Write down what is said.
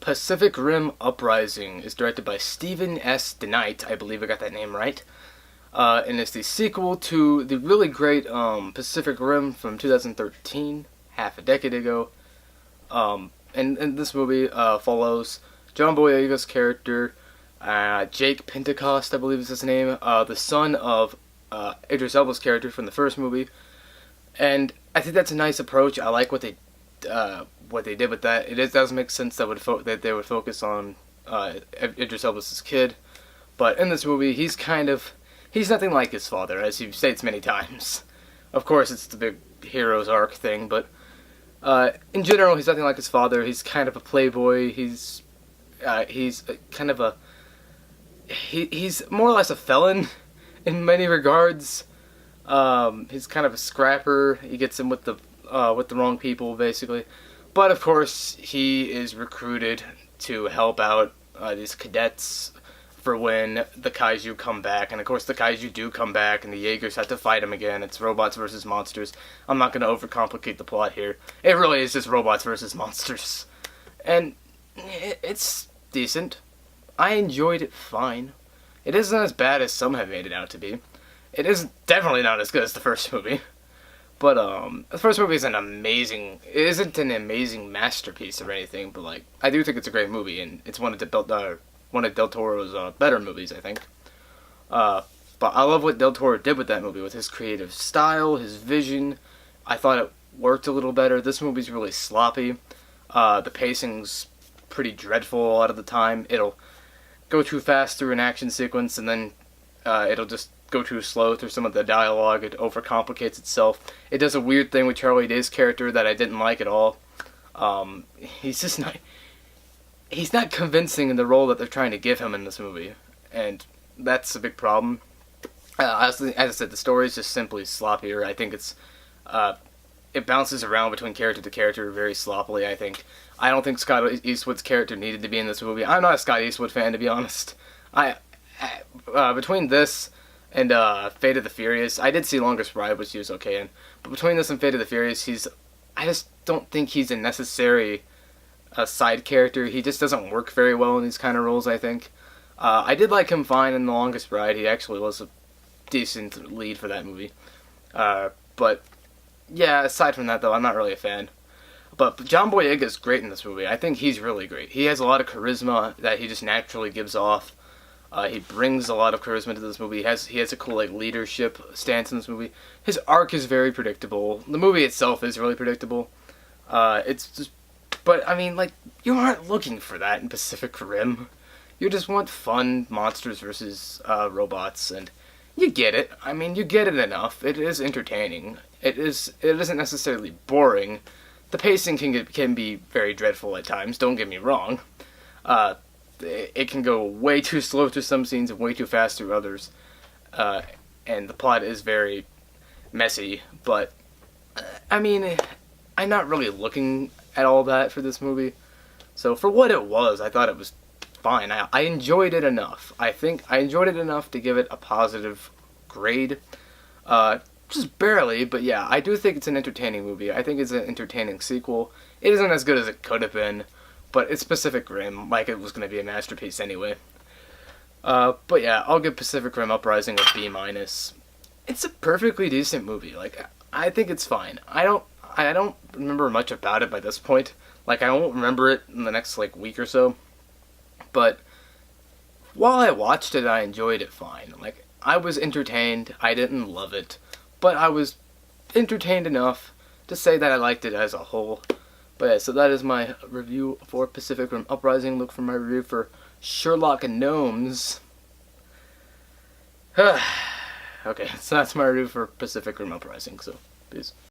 Pacific Rim Uprising is directed by Stephen S. DeKnight. I believe I got that name right. And it's the sequel to the really great Pacific Rim from 2013, half a decade ago. And this movie follows John Boyega's character, Jake Pentecost, I believe is his name, the son of Idris Elba's character from the first movie. And I think that's a nice approach. I like what they did with that. It does make sense that they would focus on Idris Elba's kid, but in this movie he's nothing like his father, as he states many times. Of course, it's the big hero's arc thing, but in general, he's nothing like his father. He's kind of a playboy. He's more or less a felon in many regards. He's kind of a scrapper. He gets in with the wrong people, basically. But of course, he is recruited to help out these cadets for when the kaiju come back. And of course, the kaiju do come back, and the Jaegers have to fight them again. It's robots versus monsters. I'm not going to overcomplicate the plot here. It really is just robots versus monsters. And it's decent. I enjoyed it fine. It isn't as bad as some have made it out to be. It is definitely not as good as the first movie. But the first movie isn't an amazing masterpiece or anything, but like, I do think it's a great movie, and it's one of Del Toro's better movies, I think. But I love what Del Toro did with that movie, with his creative style, his vision. I thought it worked a little better. This movie's really sloppy. The pacing's pretty dreadful a lot of the time. It'll go too fast through an action sequence, and then it'll just go too slow through some of the dialogue. It overcomplicates itself. It does a weird thing with Charlie Day's character that I didn't like at all. He's not convincing in the role that they're trying to give him in this movie, and that's a big problem. As I said, the story is just simply sloppier. I think it bounces around between character to character very sloppily, I think. I don't think Scott Eastwood's character needed to be in this movie. I'm not a Scott Eastwood fan, to be honest. Between this and Fate of the Furious, I did see Longest Ride, which he was okay in, but between this and Fate of the Furious, I just don't think he's a necessary side character. He just doesn't work very well in these kind of roles, I think. I did like him fine in The Longest Ride. He actually was a decent lead for that movie. But yeah, aside from that, though, I'm not really a fan. But John Boyega is great in this movie. I think he's really great. He has a lot of charisma that he just naturally gives off. He brings a lot of charisma to this movie. He has a cool leadership stance in this movie. His arc is very predictable. The movie itself is really predictable. But I mean, you aren't looking for that in Pacific Rim. You just want fun monsters versus robots, and you get it. I mean, you get it enough. It is entertaining. It isn't necessarily boring. The pacing can be very dreadful at times. Don't get me wrong. It can go way too slow through some scenes and way too fast through others. And the plot is very messy, but I mean, I'm not really looking at all that for this movie. So for what it was, I thought it was fine. I enjoyed it enough. I think I enjoyed it enough to give it a positive grade. Just barely, but yeah, I do think it's an entertaining movie. I think it's an entertaining sequel. It isn't as good as it could have been, but it's Pacific Rim, like it was going to be a masterpiece anyway. But yeah, I'll give Pacific Rim Uprising a B-. It's a perfectly decent movie. I think it's fine. I don't remember much about it by this point. I won't remember it in the next, week or so. But while I watched it, I enjoyed it fine. I was entertained. I didn't love it. But I was entertained enough to say that I liked it as a whole. But yeah, so that is my review for Pacific Rim Uprising. Look for my review for Sherlock Gnomes. Okay, so that's my review for Pacific Rim Uprising. So, peace.